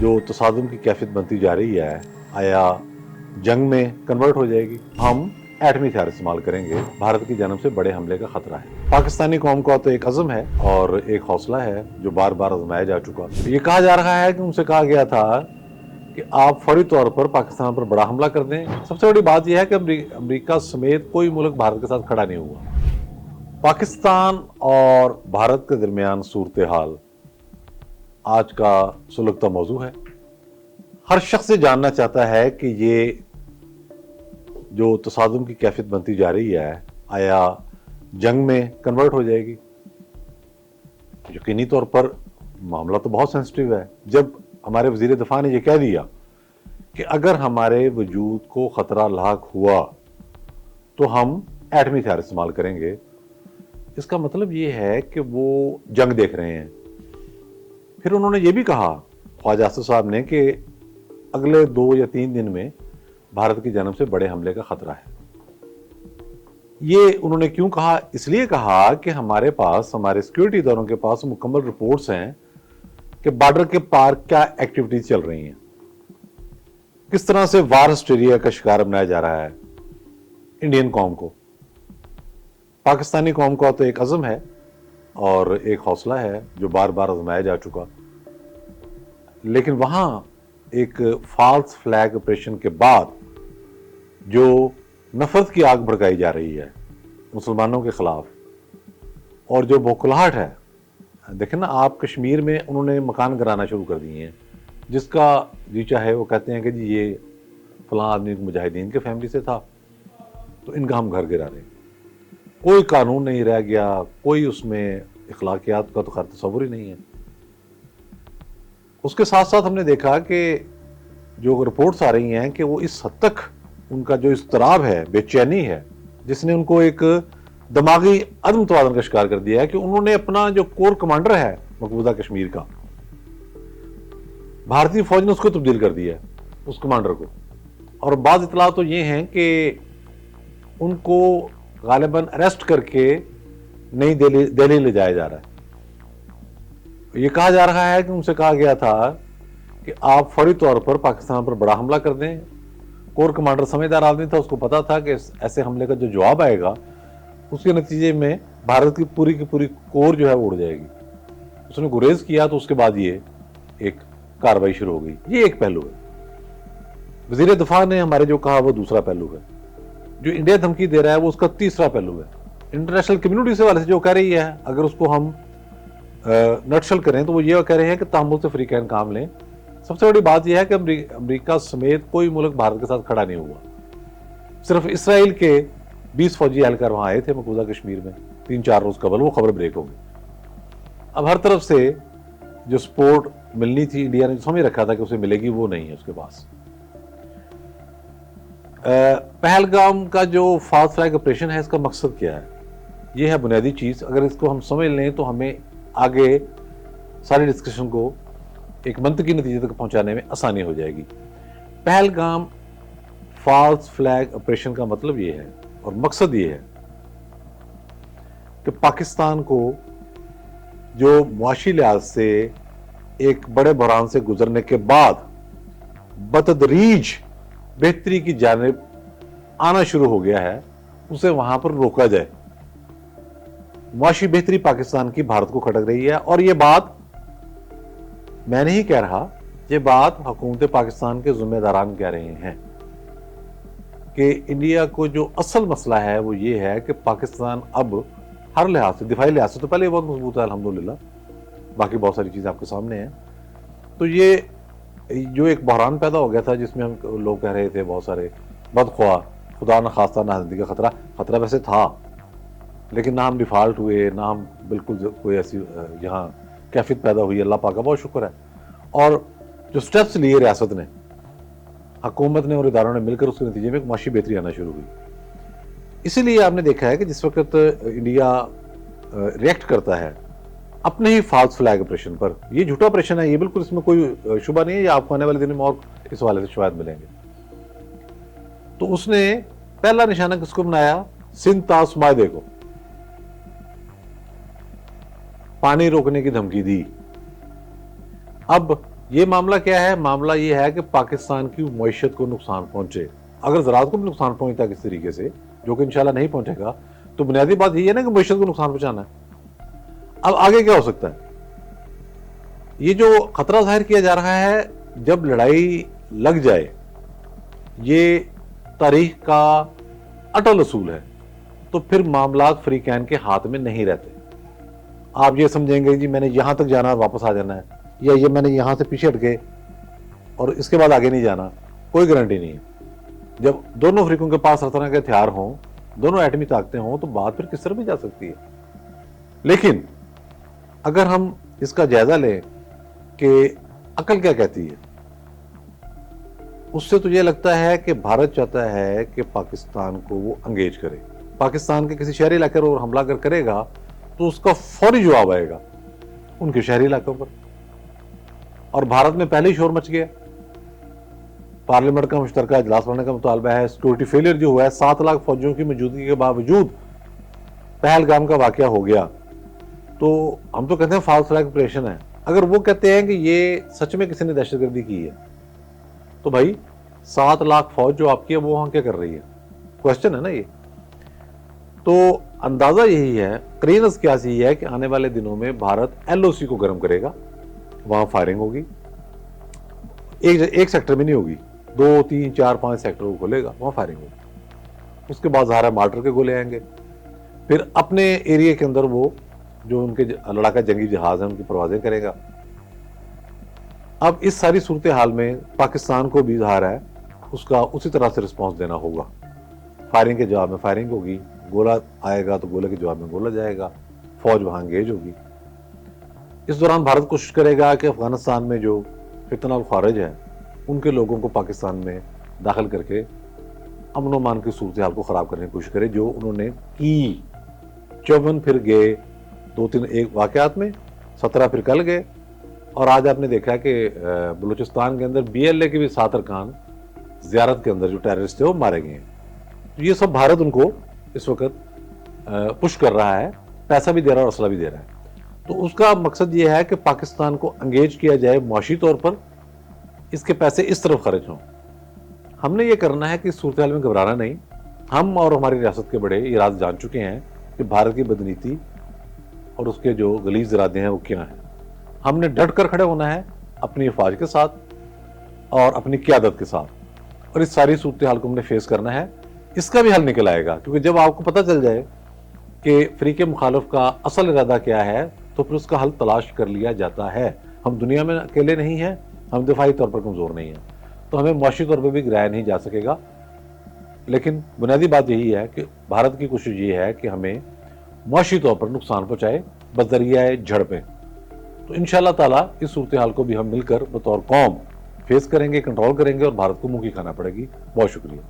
जो तसादुम की कैफियत बनती जा रही है, आया जंग में कन्वर्ट हो जाएगी? हम एटमी हथियार इस्तेमाल करेंगे, भारत की जानब से बड़े हमले का खतरा है। पाकिस्तानी कौम का तो एक अज़म है और एक हौसला है जो बार बार आजमाया जा चुका। ये कहा जा रहा है कि उनसे कहा गया था कि आप फौरी तौर पर पाकिस्तान पर बड़ा हमला कर दें। सबसे बड़ी बात यह है कि अमेरिका समेत कोई मुल्क भारत के साथ खड़ा नहीं हुआ। पाकिस्तान और भारत के दरमियान सूरत हाल आज का सुलगता मौजू है। हर शख्स ये जानना चाहता है कि ये जो तसादुम की कैफियत बनती जा रही है, आया जंग में कन्वर्ट हो जाएगी? यकीनी तौर पर मामला तो बहुत सेंसिटिव है। जब हमारे वजीर दफा ने यह कह दिया कि अगर हमारे वजूद को खतरा लाक हुआ तो हम एटमी हथियार इस्तेमाल करेंगे, इसका मतलब ये है कि वो जंग देख रहे हैं। फिर उन्होंने ये भी कहा, ख्वाजा आसिफ साहब ने, कि अगले 2 या 3 दिन में भारत की जानब से बड़े हमले का खतरा है। ये उन्होंने क्यों कहा? इसलिए कहा कि हमारे पास, हमारे सिक्योरिटी इदारों के पास मुकम्मल रिपोर्ट्स हैं कि बॉर्डर के पार क्या एक्टिविटीज चल रही हैं, किस तरह से वार हिस्टीरिया का शिकार बनाया जा रहा है इंडियन कौम को। पाकिस्तानी कौम का तो एक अज़म है और एक हौसला है जो बार बार आजमाया जा चुका। लेकिन वहां एक फॉल्स फ्लैग ऑपरेशन के बाद जो नफरत की आग भड़काई जा रही है मुसलमानों के खिलाफ, और जो बौखलाहट है, देखें ना आप, कश्मीर में उन्होंने मकान गिराना शुरू कर दिए हैं। जिसका जी चाहे वो कहते हैं कि जी ये फलां आदमी मुजाहिदीन के फैमिली से था तो इनका हम घर गिरा रहे हैं। कोई कानून नहीं रह गया, कोई उसमें इखलाकियात का तो खैर तस्वुर ही नहीं है। उसके साथ साथ हमने देखा कि जो रिपोर्ट्स आ रही हैं कि वो इस हद तक उनका जो इस्तराब है, बेचैनी है, जिसने उनको एक दिमागी अदम तवाज़ुन का शिकार कर दिया है कि उन्होंने अपना जो कोर कमांडर है मकबूजा कश्मीर का, भारतीय फौज ने उसको तब्दील कर दिया है, उस कमांडर को। और बाज़ इतला तो ये हैं कि उनको गालिबन अरेस्ट करके नई दिल्ली ले जाया जा रहा है। ये कहा जा रहा है कि उनसे कहा गया था कि आप फौरी तौर पर पाकिस्तान पर बड़ा हमला कर दें। कोर कमांडर समझदार आदमी था, उसको पता था कि ऐसे हमले का जो जवाब आएगा उसके नतीजे में भारत की पूरी कोर जो है वो उड़ जाएगी। उसने गुरेज किया तो उसके बाद ये एक कार्रवाई शुरू हो गई। ये एक पहलू है। वजीर दफा ने हमारे जो कहा वो दूसरा पहलू है। जो इंडिया धमकी दे रहा है वो उसका तीसरा पहलू है। इंटरनेशनल कम्युनिटी से वाले से जो कह रही है, अगर उसको हम नटशल करें तो वो ये कह रहे हैं कि तहम्मुल से फ्रीकैन काम लें। सबसे बड़ी बात यह है कि अमेरिका समेत कोई मुल्क भारत के साथ खड़ा नहीं हुआ। सिर्फ इसराइल के 20 फौजी एहलकार वहां आए थे मकबूजा कश्मीर में 3-4 रोज कबल, वो खबर ब्रेक हो गई। अब हर तरफ से जो सपोर्ट मिलनी थी, इंडिया ने समझ रखा था कि उसे मिलेगी, वो नहीं है उसके पास। पहलगाम का जो फॉल्स फ्लैग ऑपरेशन है, इसका मकसद क्या है? ये है बुनियादी चीज। अगर इसको हम समझ लें तो हमें आगे सारी डिस्कशन को एक मंतकी नतीजे तक पहुंचाने में आसानी हो जाएगी। पहलगाम फॉल्स फ्लैग ऑपरेशन का मतलब ये है और मकसद ये है कि पाकिस्तान को जो मुआशी लिहाज से एक बड़े बहरान से गुजरने के बाद बतदरीज बेहतरी की जानिब आना शुरू हो गया है, उसे वहां पर रोका जाए। मुआशी बेहतरी पाकिस्तान की भारत को खटक रही है। और ये बात मैं नहीं कह रहा, ये बात हुकूमत पाकिस्तान के जिम्मेदारान कह रहे हैं कि इंडिया को जो असल मसला है वो ये है कि पाकिस्तान अब हर लिहाज से, दिफाई लिहाज से तो पहले बहुत मजबूत है अल्हम्दुलिल्लाह, बाकी बहुत सारी चीज़ें आपके सामने हैं। तो ये जो एक बहरान पैदा हो गया था जिसमें हम लोग कह रहे थे बहुत सारे बदख्वाह, खुदा न खास्ता ना जिंदगी का खतरा वैसे था, लेकिन ना हम डिफॉल्ट हुए, ना हम बिल्कुल कोई ऐसी यहाँ कैफियत पैदा हुई। अल्लाह पाक का बहुत शुक्र है। और जो स्टेप्स लिए रियासत ने, हुकूमत ने और इदारों ने मिलकर, उसके नतीजे में एक माशी बेहतरी आना शुरू हुई। इसीलिए आपने देखा है कि जिस वक्त इंडिया रिएक्ट करता है अपने ही फॉल्स फ्लैग ऑपरेशन पर, ये झूठा ऑपरेशन है, ये बिल्कुल इसमें कोई शुबा नहीं है, या आपको आने वाले दिनों में और इस हवाले से शायद मिलेंगे। तो उसने पहला निशाना किसको बनाया? सिंध तास मायदे को, पानी रोकने की धमकी दी। अब یہ معاملہ کیا ہے؟ معاملہ یہ ہے کہ پاکستان کی معیشت کو نقصان پہنچے. اگر زراعت کو بھی نقصان پہنچتا ہے کس طریقے سے، جو کہ انشاءاللہ نہیں پہنچے گا، تو بنیادی بات یہ ہے نا کہ معیشت کو نقصان پہنچانا ہے. اب آگے کیا ہو سکتا ہے؟ یہ جو خطرہ ظاہر کیا جا رہا ہے جب لڑائی لگ جائے، یہ تاریخ کا اٹل اصول ہے، تو پھر معاملات فریقین کے ہاتھ میں نہیں رہتے. آپ یہ سمجھیں گے جی میں نے یہاں تک جانا واپس آ جانا ہے، یا یہ میں نے یہاں سے پیچھے ہٹ کے اور اس کے بعد آگے نہیں جانا، کوئی گارنٹی نہیں ہے. جب دونوں فریقوں کے پاس ہر طرح کے ہتھیار ہوں، دونوں ایٹمی طاقتیں ہوں، تو بات پھر کس طرح بھی جا سکتی ہے. لیکن اگر ہم اس کا جائزہ لیں کہ عقل کیا کہتی ہے، اس سے تو یہ لگتا ہے کہ بھارت چاہتا ہے کہ پاکستان کو وہ انگیج کرے. پاکستان کے کسی شہری علاقے پر حملہ اگر کرے گا تو اس کا فوری جواب آئے گا ان کے شہری علاقوں پر. اور بھارت میں پہلے ہی شور مچ گیا. پارلیمنٹ کا مشترکہ اجلاس ہونے کا مطالبہ ہے. سیکورٹی فیلئر جو ہوا ہے، 7 لاکھ فوجیوں کی موجودگی کے باوجود پہلگام کا واقعہ ہو گیا. تو ہم تو کہتے ہیں فالس فلیگ آپریشن ہے. اگر وہ کہتے ہیں کہ یہ سچ میں کسی نے دہشت گردی کی ہے، تو بھائی 7 لاکھ فوج جو آپ کی ہے وہ وہاں کیا کر رہی ہے؟ کوشچن ہے نا یہ. تو اندازہ یہی ہے، قرینس قیاس یہی ہے کہ آنے والے دنوں میں بھارت ایل او سی کو گرم کرے گا. وہاں فائرنگ ہوگی، ایک سیکٹر میں نہیں ہوگی، 2 3 4 5 سیکٹر کو کھولے گا، وہاں فائرنگ ہوگی. اس کے بعد ظاہر ہے مارٹر کے گولے آئیں گے. پھر اپنے ایریے کے اندر وہ جو ان کے لڑاکا جنگی جہاز ہیں ان کی پروازیں کرے گا. اب اس ساری صورتحال میں پاکستان کو بھی ظاہر ہے اس کا اسی طرح سے رسپانس دینا ہوگا. فائرنگ کے جواب میں فائرنگ ہوگی، گولہ آئے گا تو گولے کے جواب میں گولہ جائے گا، فوج وہاں انگیج ہوگی. اس دوران بھارت کوشش کرے گا کہ افغانستان میں جو فتنہ الخوارج ہے ان کے لوگوں کو پاکستان میں داخل کر کے امن و امان کی صورتحال کو خراب کرنے کی کوشش کرے، جو انہوں نے کی. 54 پھر گئے 2-3 ایک واقعات میں، 17 پھر کل گئے، اور آج آپ نے دیکھا کہ بلوچستان کے اندر بی ایل اے کے بھی 7 ارکان زیارت کے اندر جو ٹیررسٹ ہیں وہ مارے گئے ہیں. یہ سب بھارت ان کو اس وقت پش کر رہا ہے، پیسہ بھی دے رہا ہے اور اسلحہ بھی دے رہا ہے. تو اس کا مقصد یہ ہے کہ پاکستان کو انگیج کیا جائے معاشی طور پر، اس کے پیسے اس طرف خرچ ہوں. ہم نے یہ کرنا ہے کہ اس صورتحال میں گھبرانا نہیں. ہم اور ہماری ریاست کے بڑے یہ راز جان چکے ہیں کہ بھارت کی بدنیتی اور اس کے جو غلیظ ارادے ہیں وہ کیا ہیں. ہم نے ڈٹ کر کھڑے ہونا ہے اپنی افواج کے ساتھ اور اپنی قیادت کے ساتھ، اور اس ساری صورتحال کو ہم نے فیس کرنا ہے. اس کا بھی حل نکل آئے گا، کیونکہ جب آپ کو پتہ چل جائے کہ فریق مخالف کا اصل ارادہ کیا ہے تو پھر اس کا حل تلاش کر لیا جاتا ہے. ہم دنیا میں اکیلے نہیں ہیں، ہم دفاعی طور پر کمزور نہیں ہیں، تو ہمیں معاشی طور پر بھی گرایا نہیں جا سکے گا. لیکن بنیادی بات یہی ہے کہ بھارت کی کوشش یہ ہے کہ ہمیں معاشی طور پر نقصان پہنچائے بذریعہ جھڑپیں. تو انشاءاللہ تعالیٰ اس صورتحال کو بھی ہم مل کر بطور قوم فیس کریں گے، کنٹرول کریں گے، اور بھارت کو منہ کی کھانا پڑے گی. بہت شکریہ.